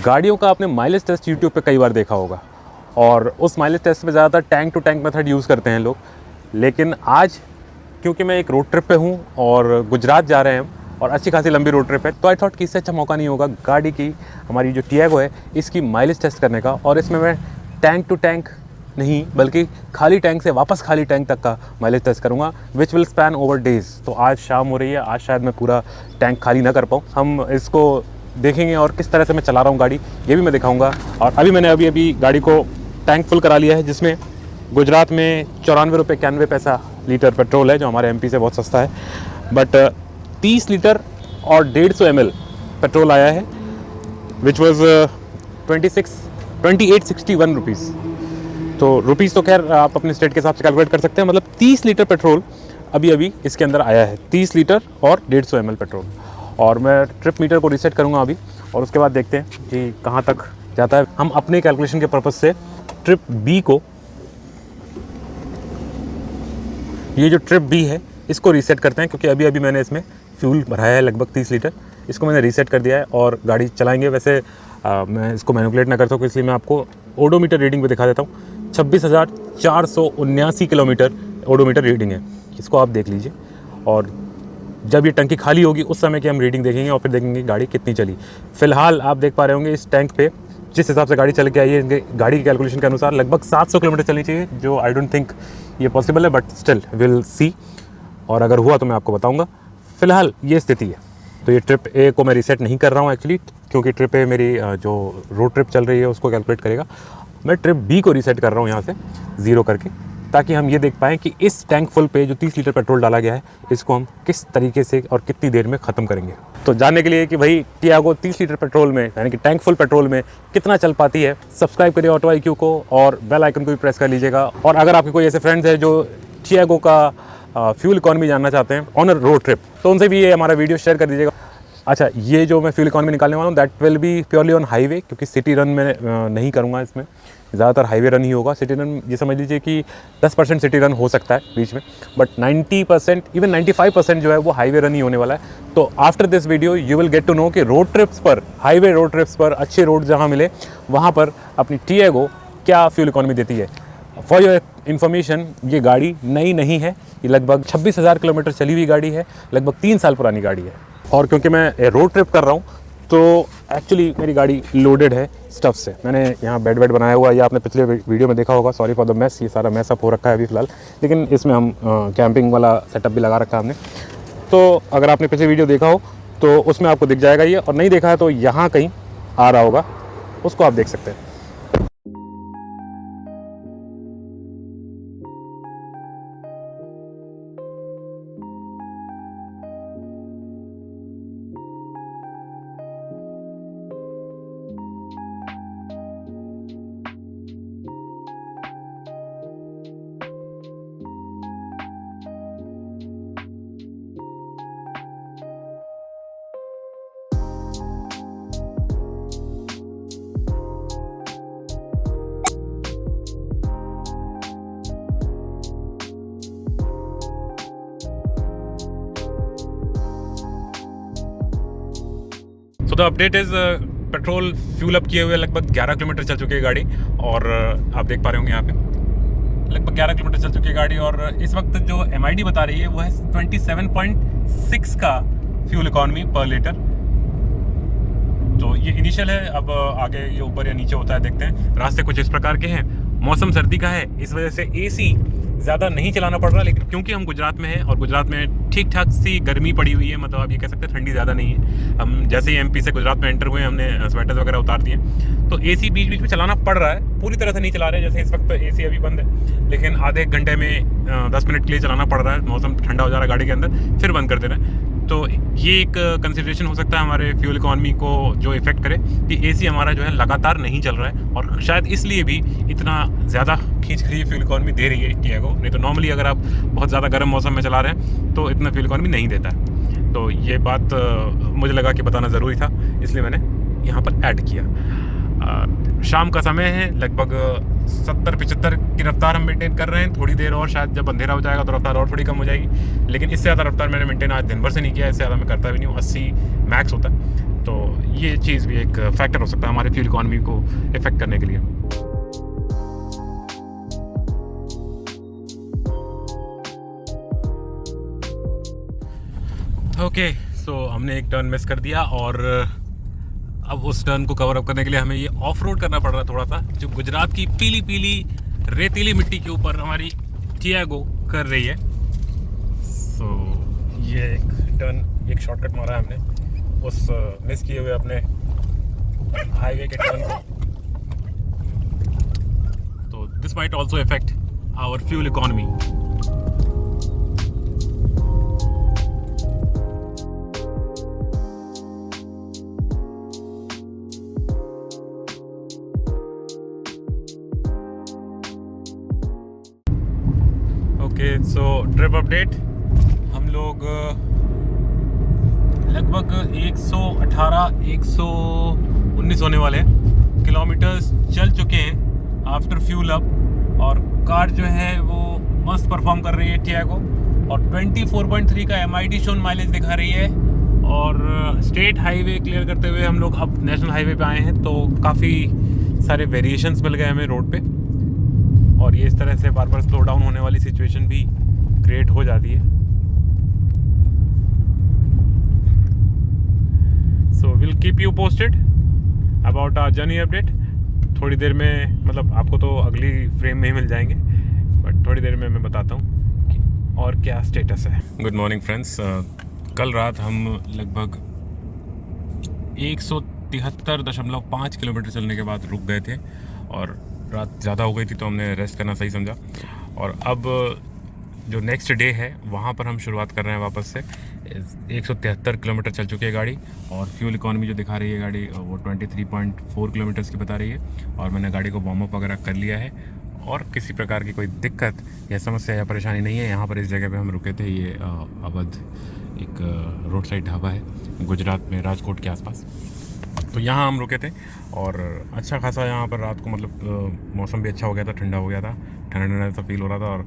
गाड़ियों का आपने माइलेज टेस्ट यूट्यूब पे कई बार देखा होगा और उस माइलेज टेस्ट में ज़्यादातर tank to tank method use करते हैं लोग। लेकिन आज क्योंकि मैं एक रोड ट्रिप पे हूँ और गुजरात जा रहे हैं और अच्छी खासी लंबी रोड ट्रिप है, तो आई थॉट कि इससे अच्छा मौका नहीं होगा गाड़ी की, हमारी जो टियागो है इसकी माइलेज टेस्ट करने का। और इसमें मैं टैंक टू टैंक नहीं बल्कि खाली टैंक से वापस खाली टैंक तक का माइलेज टेस्ट करूँगा, which will span over days. तो आज शाम हो रही है, आज शायद मैं पूरा टैंक खाली ना कर पाऊँ। हम इसको देखेंगे और किस तरह से मैं चला रहा हूँ गाड़ी ये भी मैं दिखाऊंगा। और अभी मैंने अभी गाड़ी को टैंक फुल करा लिया है, जिसमें गुजरात में 94 रुपये 91 पैसा लीटर पेट्रोल है, जो हमारे एमपी से बहुत सस्ता है। बट 30 लीटर और 150 ml पेट्रोल आया है, विच वॉज 2861 रुपीज़। तो रुपीज़ तो खैर आप अपने स्टेट के हिसाब से कैलकुलेट कर सकते हैं। मतलब 30 लीटर पेट्रोल अभी इसके अंदर आया है, 30 लीटर और 150 ml पेट्रोल। और मैं ट्रिप मीटर को रीसेट करूंगा अभी और उसके बाद देखते हैं कि कहाँ तक जाता है। हम अपने कैलकुलेशन के पर्पज़ से ट्रिप बी को, ये जो ट्रिप बी है इसको रीसेट करते हैं, क्योंकि अभी मैंने इसमें फ्यूल भराया है लगभग 30 लीटर। इसको मैंने रीसेट कर दिया है और गाड़ी चलाएंगे। वैसे मैं इसको मैनिपुलेट ना कर सकूँ, इसलिए मैं आपको ओडोमीटर रीडिंग पे दिखा देता हूँ। 26,479 किलोमीटर ओडोमीटर रीडिंग है, इसको आप देख लीजिए। और जब ये टंकी खाली होगी उस समय की हम रीडिंग देखेंगे और फिर देखेंगे गाड़ी कितनी चली। फ़िलहाल आप देख पा रहे होंगे इस टैंक पे जिस हिसाब से गाड़ी चल के आई है, गाड़ी की कैलकुलेशन के अनुसार लगभग 700 किलोमीटर चलनी चाहिए, जो आई डोंट थिंक ये पॉसिबल है, बट स्टिल विल सी। और अगर हुआ तो मैं आपको बताऊंगा। फ़िलहाल ये स्थिति है। तो ये ट्रिप ए को मैं रीसेट नहीं कर रहा हूँ एक्चुअली, क्योंकि ट्रिप ए मेरी जो रोड ट्रिप चल रही है उसको कैलकुलेट करेगा। मैं ट्रिप बी को रीसेट कर रहा हूँ यहाँ से 0 करके, ताकि हम ये देख पाएँ कि इस टैंक फुल पे जो 30 लीटर पेट्रोल डाला गया है इसको हम किस तरीके से और कितनी देर में ख़त्म करेंगे। तो जानने के लिए कि भाई टियागो 30 लीटर पेट्रोल में यानी कि टैंक फुल पेट्रोल में कितना चल पाती है, सब्सक्राइब करिए ऑटो IQ को और बेल आइकन को भी प्रेस कर लीजिएगा। और अगर आपके कोई ऐसे फ्रेंड्स हैं जो टियागो का फ्यूल इकॉनमी जानना चाहते हैं ऑन अ रोड ट्रिप, तो उनसे भी ये हमारा वीडियो शेयर कर दीजिएगा। अच्छा, ये जो मैं फ्यूल इकॉनमी निकालने वाला हूँ that will be purely on highway, क्योंकि सिटी रन में नहीं करूँगा। इसमें ज़्यादातर हाईवे रन ही होगा। सिटी रन ये समझ लीजिए कि 10% सिटी रन हो सकता है बीच में, बट 90% इवन 95% जो है वो हाईवे रन ही होने वाला है। तो after this video you will get to know कि रोड ट्रिप्स पर, हाईवे रोड ट्रिप्स पर, अच्छे रोड जहाँ मिले वहाँ पर अपनी टियागो क्या फ्यूल इकॉनमी देती है। फॉर योर इन्फॉर्मेशन, ये गाड़ी नई नहीं है, ये लगभग 26,000 किलोमीटर चली हुई गाड़ी है, लगभग 3 साल पुरानी गाड़ी है। और क्योंकि मैं रोड ट्रिप कर रहा हूँ तो एक्चुअली मेरी गाड़ी लोडेड है स्टफ़ से। मैंने यहाँ बेड बनाया हुआ है, ये आपने पिछले वीडियो में देखा होगा। सॉरी फॉर द मेस, ये सारा मेस अप हो रखा है अभी फ़िलहाल, लेकिन इसमें हम कैंपिंग वाला सेटअप भी लगा रखा है हमने। तो अगर आपने पिछले वीडियो देखा हो तो उसमें आपको दिख जाएगा ये, और नहीं देखा है तो यहाँ कहीं आ रहा होगा, उसको आप देख सकते हैं। तो the update is petrol fuel up किए हुए लगभग 11 किलोमीटर चल चुकी है गाड़ी। और आप देख पा रहे होंगे यहाँ पे लगभग 11 किलोमीटर चल चुकी है गाड़ी। और इस वक्त जो MID बता रही है वो है 27.6 का फ्यूल इकॉनमी पर लीटर। तो ये इनिशियल है, अब आगे ये ऊपर या नीचे होता है देखते हैं। रास्ते कुछ इस प्रकार के हैं। मौसम सर्दी का है, इस वजह से AC ज़्यादा नहीं चलाना पड़ रहा, लेकिन क्योंकि हम गुजरात में हैं और गुजरात में ठीक ठाक सी गर्मी पड़ी हुई है, मतलब आप ये कह सकते हैं ठंडी ज़्यादा नहीं है। हम जैसे ही MP से गुजरात में एंटर हुए हमने स्वेटर्स वगैरह उतार दिए, तो AC बीच बीच में चलाना पड़ रहा है। पूरी तरह से नहीं चला रहे, जैसे इस वक्त AC अभी बंद है, लेकिन आधे एक घंटे में 10 मिनट के लिए चलाना पड़ रहा है। मौसम ठंडा हो जा रहा है गाड़ी के अंदर, फिर बंद कर देना है। तो ये एक कंसिडरेशन हो सकता है हमारे फ्यूल इकॉनमी को जो इफ़ेक्ट करे कि AC हमारा जो है लगातार नहीं चल रहा है, और शायद इसलिए भी इतना ज़्यादा खींच रही है फ्यूल इकॉनमी दे रही है टियागो। नहीं तो नॉर्मली अगर आप बहुत ज़्यादा गर्म मौसम में चला रहे हैं तो इतना फ्यूल इकॉनमी नहीं देता है। तो ये बात मुझे लगा कि बताना ज़रूरी था, इसलिए मैंने यहाँ पर ऐड किया। शाम का समय है, लगभग 70-75 की रफ्तार हम मेंटेन कर रहे हैं। थोड़ी देर और शायद जब अंधेरा हो जाएगा तो रफ्तार और थोड़ी कम हो जाएगी, लेकिन इससे ज़्यादा रफ्तार मैंने मेंटेन आज दिन भर से नहीं किया। इससे ज़्यादा मैं करता भी नहीं हूँ, 80 मैक्स होता है। तो ये चीज़ भी एक फैक्टर हो सकता है हमारे फ्यूल इकॉनमी को इफेक्ट करने के लिए। ओके, सो हमने एक टर्न मिस कर दिया और अब उस टर्न को कवर अप करने के लिए हमें ये ऑफ रोड करना पड़ रहा है थोड़ा सा, जो गुजरात की पीली पीली रेतीली मिट्टी के ऊपर हमारी टियागो कर रही है। सो ये एक टर्न, एक शॉर्टकट मारा है हमने उस मिस किए हुए अपने हाईवे के टर्न को। तो this might also effect our fuel economy. Okay, so trip update. हम लोग लगभग 118-119 होने वाले हैं किलोमीटर्स चल चुके हैं आफ्टर फ्यूल अप, और कार जो है वो मस्त परफॉर्म कर रही है टियागो, और 24.3 का MID शोन माइलेज दिखा रही है। और स्टेट हाईवे क्लियर करते हुए हम लोग अब नेशनल हाईवे पे आए हैं, तो काफ़ी सारे वेरिएशंस मिल गए हमें रोड पे, और ये इस तरह से बार बार स्लो डाउन होने वाली सिचुएशन भी क्रिएट हो जाती है। So will keep you posted about our journey update. थोड़ी देर में, मतलब आपको तो अगली फ्रेम में ही मिल जाएंगे, बट थोड़ी देर में मैं बताता हूँ कि और क्या स्टेटस है। Good morning friends. कल रात हम लगभग 173.5 किलोमीटर चलने के बाद रुक गए थे, और रात ज़्यादा हो गई थी तो हमने रेस्ट करना सही समझा। और अब जो नेक्स्ट डे है वहाँ पर हम शुरुआत कर रहे हैं वापस से। 173 किलोमीटर चल चुकी है गाड़ी, और फ्यूल इकॉनमी जो दिखा रही है गाड़ी वो 23.4 किलोमीटर्स की बता रही है। और मैंने गाड़ी को वार्म अप वगैरह कर लिया है, और किसी प्रकार की कोई दिक्कत या समस्या या परेशानी नहीं है। यहाँ पर इस जगह पे हम रुके थे, ये अवध एक रोड साइड ढाबा है गुजरात में, राजकोट के आसपास। तो यहाँ हम रुके थे, और अच्छा खासा यहाँ पर रात को, मतलब मौसम भी अच्छा हो गया था, ठंडा हो गया था, ठंडा ठंडा सा फील हो रहा था, और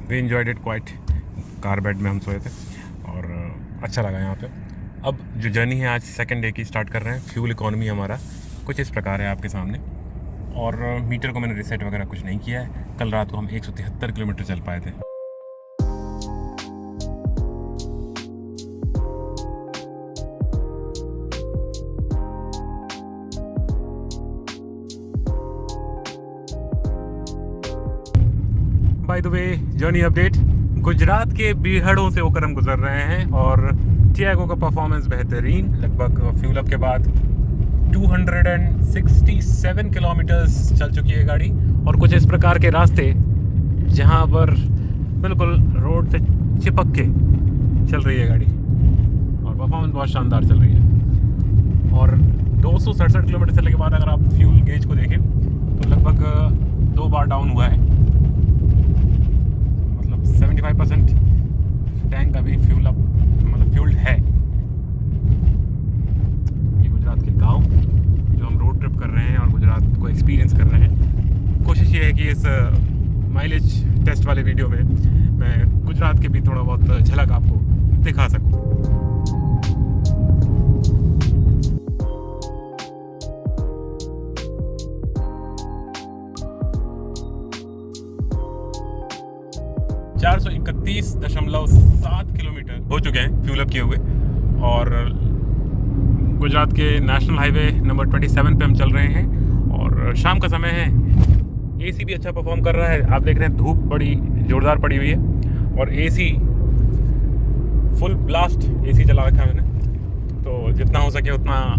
we enjoyed it quite. Car bed में हम सोए थे और अच्छा लगा यहाँ पे। अब जो जर्नी है आज सेकंड डे की स्टार्ट कर रहे हैं। फ्यूल इकॉनमी हमारा कुछ इस प्रकार है आपके सामने, और मीटर को मैंने रिसेट वगैरह कुछ नहीं किया है। कल रात को हम 173 किलोमीटर चल पाए थे। By the way, journey update. Gujarat के बीहड़ों से होकर हम गुजर रहे हैं, और टियागो का परफॉर्मेंस बेहतरीन। लगभग फ्यूल अप के बाद 267 किलोमीटर्स चल चुकी है गाड़ी, और कुछ इस प्रकार के रास्ते जहां पर बिल्कुल रोड से चिपक के चल रही है गाड़ी, और परफॉर्मेंस बहुत शानदार चल रही है। और 267 किलोमीटर चलने के बाद अगर आप फ्यूल गेज को देखें तो लगभग 2 बार डाउन हुआ है। 75% टैंक अभी फ्यूल अप, मतलब फ्यूल्ड है। ये गुजरात के गांव जो हम रोड ट्रिप कर रहे हैं और गुजरात को एक्सपीरियंस कर रहे हैं। कोशिश ये है कि इस माइलेज टेस्ट वाले वीडियो में मैं गुजरात के भी थोड़ा बहुत झलक आपको दिखा सकूं। चार 431.7 किलोमीटर हो चुके हैं फ्यूल अप किए हुए, और गुजरात के नेशनल हाईवे नंबर 27 पे हम चल रहे हैं, और शाम का समय है। एसी भी अच्छा परफॉर्म कर रहा है। आप देख रहे हैं धूप बड़ी ज़ोरदार पड़ी हुई है, और एसी फुल ब्लास्ट एसी चला रखा है मैंने, तो जितना हो सके उतना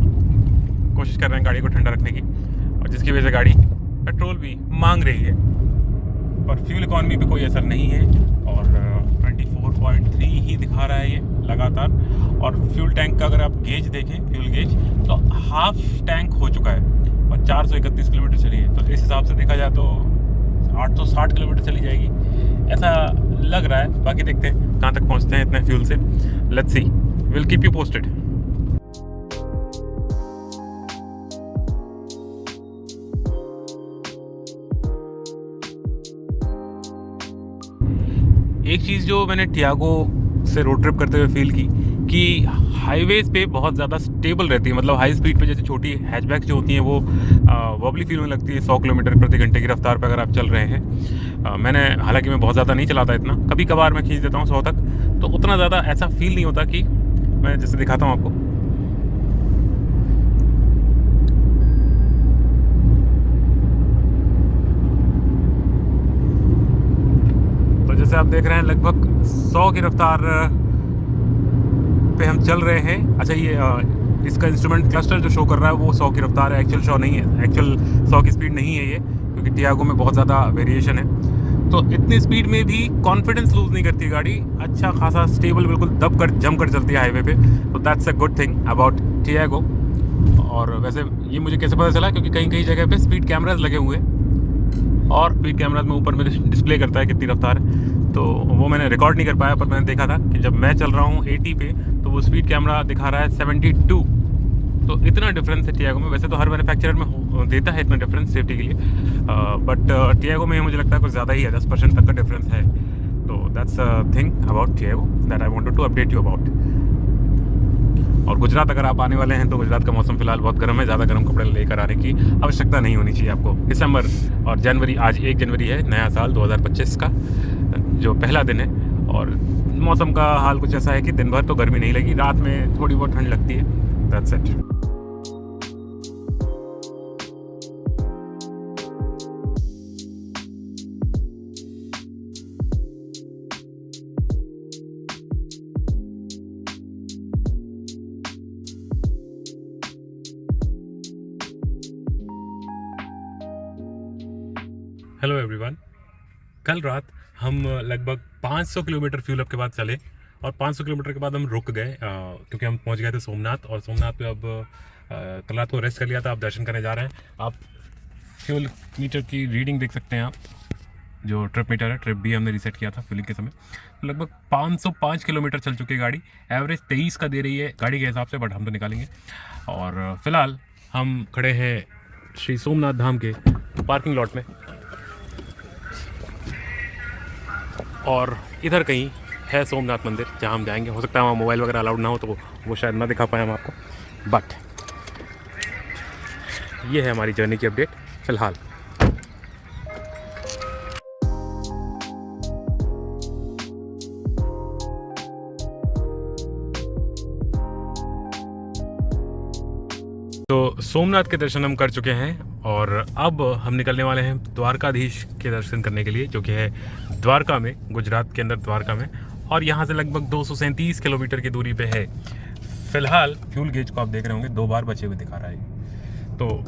कोशिश कर रहे हैं गाड़ी को ठंडा रखने की, और जिसकी वजह से गाड़ी पेट्रोल भी मांग रही है, पर फ्यूल इकॉनमी पे कोई असर नहीं है। और 24.3 ही दिखा रहा है ये लगातार। और फ्यूल टैंक का अगर आप गेज देखें, फ्यूल गेज, तो हाफ टैंक हो चुका है, और 431 किलोमीटर चली है। तो इस हिसाब से देखा जाए तो 860 किलोमीटर चली जाएगी, ऐसा लग रहा है। बाकी देखते हैं कहाँ तक पहुँचते हैं इतने फ्यूल से। Let's see, will keep you posted. एक चीज़ जो मैंने टियागो से रोड ट्रिप करते हुए फील की, कि हाईवेज पे बहुत ज़्यादा स्टेबल रहती है, मतलब हाई स्पीड पे जैसे छोटी हैचबैक जो होती हैं वो वॉबली फील होने लगती है 100 किलोमीटर प्रति घंटे की रफ्तार पर अगर आप चल रहे हैं। मैंने हालांकि मैं बहुत ज़्यादा नहीं चलाता इतना, कभी कभार मैं खींच देता हूँ 100 तक, तो उतना ज़्यादा ऐसा फील नहीं होता कि मैं जैसे दिखाता हूँ आपको। तो जैसे आप देख रहे हैं लगभग 100 की रफ्तार पे हम चल रहे हैं। अच्छा, ये इसका इंस्ट्रूमेंट क्लस्टर जो शो कर रहा है वो 100 की रफ्तार है, एक्चुअल शो नहीं है, एक्चुअल 100 की स्पीड नहीं है ये, क्योंकि टियागो में बहुत ज़्यादा वेरिएशन है। तो इतनी स्पीड में भी कॉन्फिडेंस लूज़ नहीं करती गाड़ी, अच्छा खासा स्टेबल, बिल्कुल दब कर जम कर चलती है हाईवे पे। तो that's a good thing about Tiago. और वैसे ये मुझे कैसे पता चला, क्योंकि कहीं कहीं जगह पे स्पीड कैमराज लगे हुए हैं और स्पीड कैमराज में ऊपर में डिस्प्ले करता है कितनी रफ्तार है, तो वो मैंने रिकॉर्ड नहीं कर पाया, पर मैंने देखा था कि जब मैं चल रहा हूँ 80 पे तो वो स्पीड कैमरा दिखा रहा है 72। तो इतना डिफरेंस है टियागो में। वैसे तो हर मैन्युफैक्चरर में देता है इतना डिफरेंस सेफ्टी के लिए, बट टियागो में मुझे लगता है कुछ ज़्यादा ही है, 10% तक का डिफरेंस है। तो that's a thing about Tiago that I wanted to update you about. और गुजरात अगर आप आने वाले हैं तो गुजरात का मौसम फिलहाल बहुत गर्म है, ज़्यादा गर्म कपड़े लेकर आने की आवश्यकता नहीं होनी चाहिए आपको। दिसंबर और जनवरी, आज 1 जनवरी है, नया साल 2025 का जो पहला दिन है, और मौसम का हाल कुछ ऐसा है कि दिन भर तो गर्मी नहीं लगी, रात में थोड़ी बहुत ठंड लगती है। That's it. हेलो एवरीवन, कल रात हम लगभग 500 किलोमीटर फ्यूल अप के बाद चले, और 500 किलोमीटर के बाद हम रुक गए क्योंकि हम पहुंच गए थे सोमनाथ। और सोमनाथ पे अब कल रात को रेस्ट कर लिया था, आप दर्शन करने जा रहे हैं। आप फ्यूल मीटर की रीडिंग देख सकते हैं, आप जो ट्रिप मीटर है, ट्रिप भी हमने रीसेट किया था फ्यूलिंग के समय। लगभग 505 किलोमीटर चल चुकी है गाड़ी, एवरेज 23 का दे रही है गाड़ी के हिसाब से, बट हम तो निकालेंगे। और फिलहाल हम खड़े हैं श्री सोमनाथ धाम के पार्किंग लॉट में, और इधर कहीं है सोमनाथ मंदिर जहां हम जाएंगे। हो सकता है वहाँ मोबाइल वगैरह अलाउड ना हो, तो वो शायद ना दिखा पाए हम आपको, बट ये है हमारी जर्नी की अपडेट फिलहाल। तो सोमनाथ के दर्शन हम कर चुके हैं, और अब हम निकलने वाले हैं द्वारकाधीश के दर्शन करने के लिए, जो कि है द्वारका में, गुजरात के अंदर द्वारका में, और यहाँ से लगभग 237 किलोमीटर की दूरी पे है। फिलहाल फ्यूल गेज को आप देख रहे होंगे 2 बार बचे हुए दिखा रहा है। तो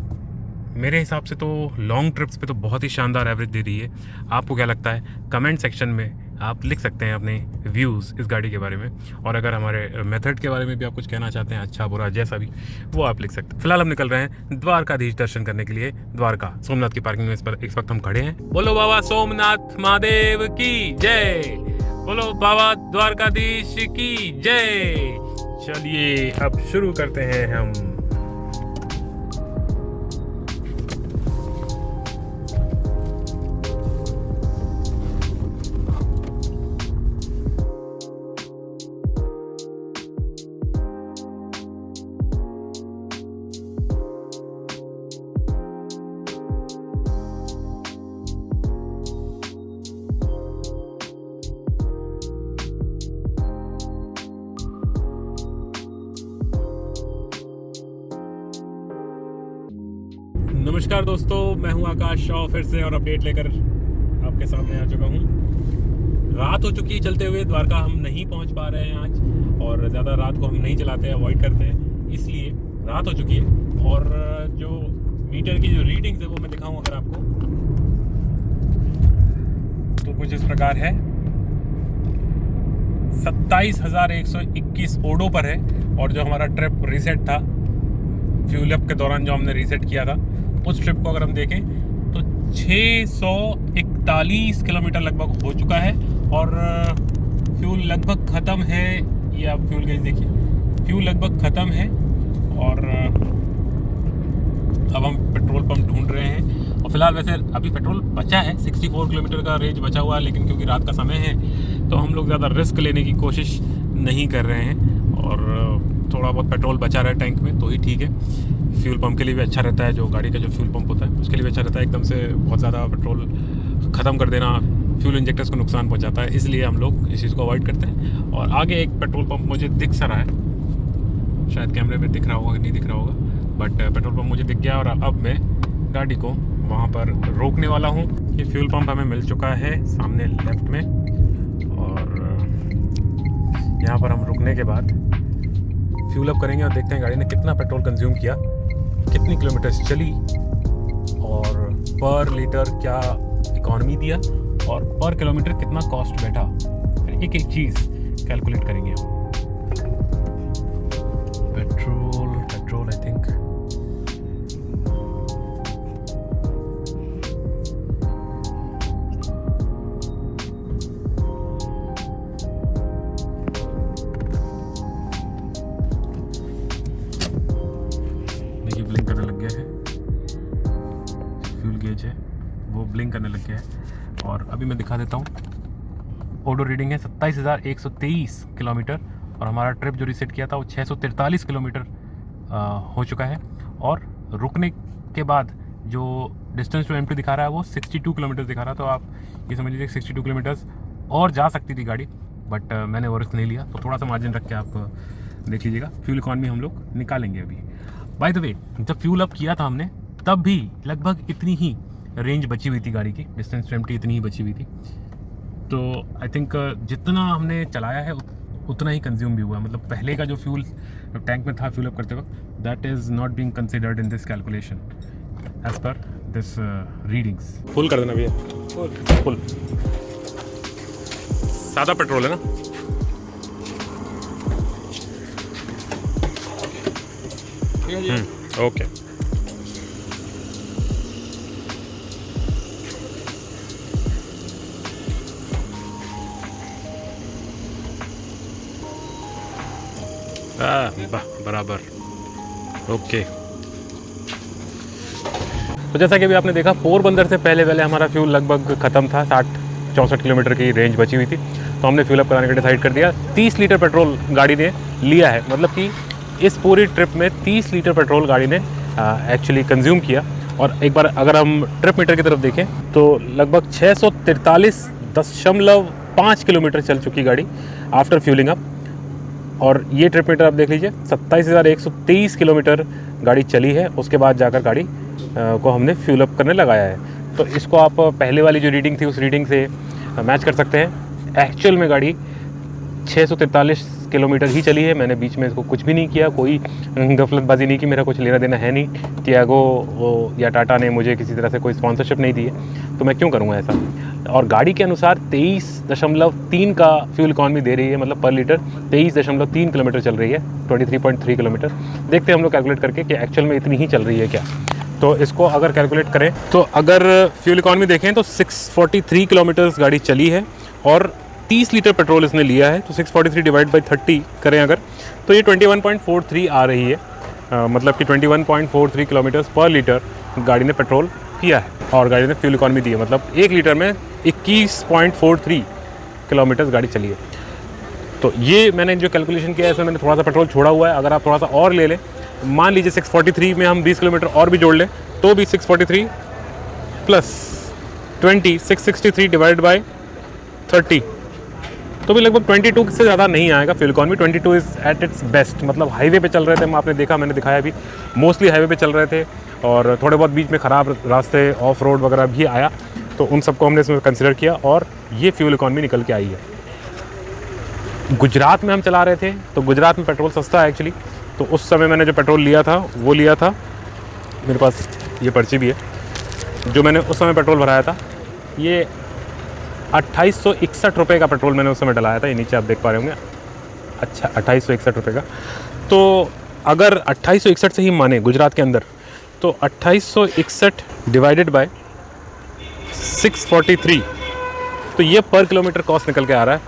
मेरे हिसाब से तो लॉन्ग ट्रिप्स पे तो बहुत ही शानदार एवरेज दे रही है। आपको क्या लगता है? कमेंट सेक्शन में आप लिख सकते हैं अपने व्यूज़ इस गाड़ी के बारे में, और अगर हमारे मेथड के बारे में भी आप कुछ कहना चाहते हैं, अच्छा बुरा जैसा भी, वो आप लिख सकते हैं। फिलहाल हम निकल रहे हैं द्वारकाधीश दर्शन करने के लिए। द्वारका सोमनाथ की पार्किंग में इस वक्त हम खड़े हैं। बोलो बाबा सोमनाथ महादेव की जय, बोलो बाबा द्वारकाधीश की जय। चलिए अब शुरू करते हैं हम। नमस्कार दोस्तों, मैं हूं आकाश शॉ फिर से, और अपडेट लेकर आपके सामने आ चुका हूं। रात हो चुकी है चलते हुए, द्वारका हम नहीं पहुंच पा रहे हैं आज, और ज़्यादा रात को हम नहीं चलाते हैं, अवॉइड करते हैं, इसलिए रात हो चुकी है। और जो मीटर की जो रीडिंग्स है वो मैं दिखाऊं अगर आपको, तो कुछ इस प्रकार है। 27,121 ओडो पर है, और जो हमारा ट्रिप रीसेट था फ्यूल अप के दौरान, जो हमने रीसेट किया था, उस ट्रिप को अगर हम देखें तो 641 किलोमीटर लगभग हो चुका है, और फ्यूल लगभग ख़त्म है। ये आप फ्यूल गेज देखिए, फ्यूल लगभग ख़त्म है, और अब हम पेट्रोल पंप ढूंढ रहे हैं। और फिलहाल वैसे अभी पेट्रोल बचा है, 64 किलोमीटर का रेंज बचा हुआ है, लेकिन क्योंकि रात का समय है तो हम लोग ज़्यादा रिस्क लेने की कोशिश नहीं कर रहे हैं, और थोड़ा बहुत पेट्रोल बचा रहे टैंक में तो ही ठीक है। फ्यूल पंप के लिए भी अच्छा रहता है, जो गाड़ी का जो फ्यूल पंप होता है उसके लिए भी अच्छा रहता है। एकदम से बहुत ज़्यादा पेट्रोल ख़त्म कर देना फ्यूल इंजेक्टर्स को नुकसान पहुंचाता है, इसलिए हम लोग इस चीज़ को अवॉइड करते हैं। और आगे एक पेट्रोल पंप मुझे दिख सा रहा है, शायद कैमरे में दिख रहा होगा, नहीं दिख रहा होगा, बट पेट्रोल पंप मुझे दिख गया और अब मैं गाड़ी को वहाँ पर रोकने वाला हूँ। ये फ्यूल पंप हमें मिल चुका है सामने लेफ्ट में, और यहाँ पर हम रुकने के बाद फ्यूल अप करेंगे और देखते हैं गाड़ी ने कितना पेट्रोल कंज्यूम किया, कितनी किलोमीटर्स चली और पर लीटर क्या इकॉनमी दिया और पर किलोमीटर कितना कॉस्ट बैठा। एक एक चीज़ कैलकुलेट करेंगे हम। पेट्रोल आई थिंक देखिए ब्लिंक करने लग गया है, फ्यूल गेज है वो ब्लिंक करने लग गया है। और अभी मैं दिखा देता हूँ, ओडो रीडिंग है 27,123 किलोमीटर और हमारा ट्रिप जो रीसेट किया था वो 643 किलोमीटर हो चुका है। और रुकने के बाद जो डिस्टेंस टू एम2 दिखा रहा है वो 62 किलोमीटर दिखा रहा है। तो आप ये समझ लीजिए 62 किलोमीटर्स और जा सकती थी गाड़ी, बट मैंने वो रिस्क नहीं लिया। तो थोड़ा सा मार्जिन रख के आप देख लीजिएगा। फ्यूल इकॉनमी हम लोग निकालेंगे अभी। बाय द वे, जब फ्यूल अप किया था हमने तब भी लगभग इतनी ही रेंज बची हुई थी गाड़ी की, डिस्टेंस टू एम्प्टी इतनी ही बची हुई थी। तो आई थिंक जितना हमने चलाया है उतना ही कंज्यूम भी हुआ। मतलब पहले का जो फ्यूल टैंक में था फ्यूल अप करते वक्त, that is not being considered in this calculation as per this readings. Full कर देना भैया, फुल सादा पेट्रोल है ना। ओके बराबर ओके। तो जैसा कि अभी आपने देखा, पोरबंदर से पहले हमारा फ्यूल लगभग ख़त्म था, 60-64 किलोमीटर की रेंज बची हुई थी। तो हमने फ्यूल अप कराने का डिसाइड कर दिया। 30 लीटर पेट्रोल गाड़ी ने लिया है, मतलब कि इस पूरी ट्रिप में 30 लीटर पेट्रोल गाड़ी ने एक्चुअली कंज्यूम किया। और एक बार अगर हम ट्रिप मीटर की तरफ देखें तो लगभग 643.5 किलोमीटर चल चुकी गाड़ी आफ्टर फ्यूलिंग अप। और ये ट्रिप मीटर आप देख लीजिए, 27,123 किलोमीटर गाड़ी चली है। उसके बाद जाकर गाड़ी को हमने फ्यूल अप करने लगाया है। तो इसको आप पहले वाली जो रीडिंग थी उस रीडिंग से मैच कर सकते हैं। एक्चुअल में गाड़ी 643 किलोमीटर ही चली है। मैंने बीच में इसको कुछ भी नहीं किया, कोई गफलतबाजी नहीं की, मेरा कुछ लेना देना है नहीं। टियागो या टाटा ने मुझे किसी तरह से कोई स्पॉन्सरशिप नहीं दी है, तो मैं क्यों करूँगा ऐसा। और गाड़ी के अनुसार 23.3 का फ्यूल इकॉनमी दे रही है, मतलब पर लीटर 23.3 किलोमीटर चल रही है, 23.3 किलोमीटर। देखते हैं हम लोग कैलकुलेट करके कि एक्चुअल में इतनी ही चल रही है क्या। तो इसको अगर कैलकुलेट करें तो अगर फ्यूल इकॉनमी देखें तो 643 किलोमीटर्स गाड़ी चली है और 30 लीटर पेट्रोल इसने लिया है। तो 643 डिवाइड बाई 30 करें अगर, तो ये 21.43 आ रही है। मतलब कि 21.43 किलोमीटर्स पर लीटर गाड़ी ने पेट्रोल पिया है और गाड़ी ने फ्यूल इकॉनमी दी है। मतलब 1 लीटर में 21.43 किलोमीटर्स गाड़ी चली है। तो ये मैंने जो कैलकुलेशन किया है इसमें मैंने थोड़ा सा पेट्रोल छोड़ा हुआ है। अगर आप थोड़ा सा और ले लें, मान लीजिए 643 में हम 20 किलोमीटर और भी जोड़ लें तो भी 643 प्लस 20, 663 डिवाइड बाई 30, तो भी लगभग 22 से ज़्यादा नहीं आएगा fuel economy. 22 is at its best. मतलब हाईवे पे चल रहे थे, आपने देखा, मैंने दिखाया भी, मोस्टली हाईवे पे चल रहे थे और थोड़े बहुत बीच में ख़राब रास्ते ऑफ रोड वगैरह भी आया, तो उन सबको हमने इसमें कंसिडर किया और ये फ्यूल इकॉनमी निकल के आई है। गुजरात में हम चला रहे थे तो गुजरात में पेट्रोल सस्ता है एक्चुअली। तो उस समय मैंने जो पेट्रोल लिया था वो लिया था, मेरे पास ये पर्ची भी है, जो मैंने उस समय पेट्रोल भराया था ये 2861 रुपये का पेट्रोल मैंने उस समय डलाया था। ये नीचे आप देख पा रहे होंगे, अच्छा 2861 रुपये का। तो अगर 2861 से ही माने गुजरात के अंदर, तो 2861 डिवाइडेड बाय 643, तो ये पर किलोमीटर कॉस्ट निकल के आ रहा है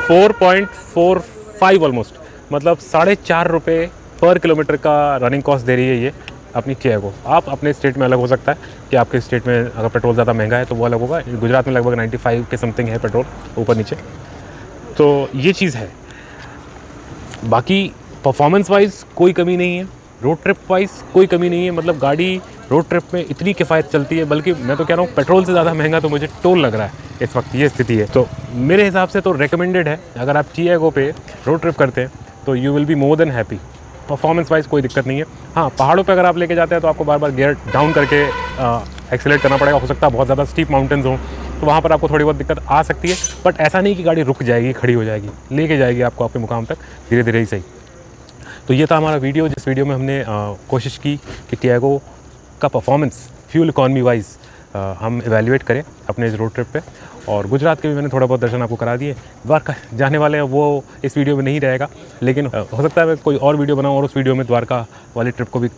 4.45 ऑलमोस्ट, मतलब 4.5 रुपये पर किलोमीटर का रनिंग कॉस्ट दे रही है ये अपनी टियागो। आप अपने स्टेट में अलग हो सकता है कि आपके स्टेट में अगर पेट्रोल ज़्यादा महंगा है तो वो अलग होगा। गुजरात में लगभग 95 के समथिंग है पेट्रोल ऊपर नीचे। तो ये चीज़ है। बाकी परफॉर्मेंस वाइज कोई कमी नहीं है, रोड ट्रिप वाइज कोई कमी नहीं है। मतलब गाड़ी रोड ट्रिप में इतनी किफ़ायत चलती है, बल्कि मैं तो कह रहा हूँ पेट्रोल से ज़्यादा महंगा तो मुझे टोल लग रहा है इस वक्त, ये स्थिति है। तो मेरे हिसाब से तो रिकमेंडेड है, अगर आप टियागो पे रोड ट्रिप करते हैं तो you will be more than happy. Performance wise कोई दिक्कत नहीं है। हाँ, पहाड़ों पे अगर आप लेके जाते हैं तो आपको बार बार गियर डाउन करके एक्सेलरेट करना पड़ेगा। हो सकता है बहुत ज़्यादा स्टीप माउंटेन्स हों तो वहाँ पर आपको थोड़ी बहुत दिक्कत आ सकती है, बट ऐसा नहीं कि गाड़ी रुक जाएगी, खड़ी हो जाएगी, लेके जाएगी आपको आपके मुकाम तक धीरे धीरे ही सही। तो ये था हमारा वीडियो, जिस वीडियो में हमने कोशिश की कि टियागो का परफॉर्मेंस फ्यूल इकॉनमी वाइज हम इवैल्यूएट करें अपने इस रोड ट्रिप पे। और गुजरात के भी मैंने थोड़ा बहुत दर्शन आपको करा दिए। द्वारका जाने वाले हैं वो इस वीडियो में नहीं रहेगा, लेकिन हो सकता है मैं कोई और वीडियो बनाऊँ और उस वीडियो में द्वारका वाली ट्रिप को भी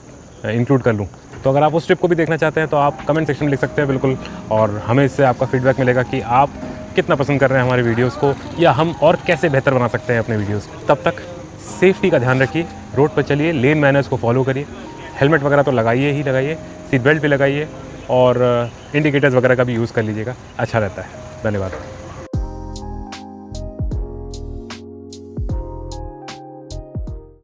इंक्लूड कर लूँ। तो अगर आप उस ट्रिप को भी देखना चाहते हैं तो आप कमेंट सेक्शन में लिख सकते हैं बिल्कुल, और हमें इससे आपका फीडबैक मिलेगा कि आप कितना पसंद कर रहे हैं हमारे वीडियोज़ को, या हम और कैसे बेहतर बना सकते हैं अपने वीडियोज़। तब तक सेफ्टी का ध्यान रखिए, रोड पर चलिए, लेन मैनर्स को फॉलो करिए, हेलमेट वगैरह तो लगाइए ही लगाइए, सीट बेल्ट भी लगाइए, और इंडिकेटर्स वगैरह का भी यूज़ कर लीजिएगा, अच्छा रहता है। धन्यवाद।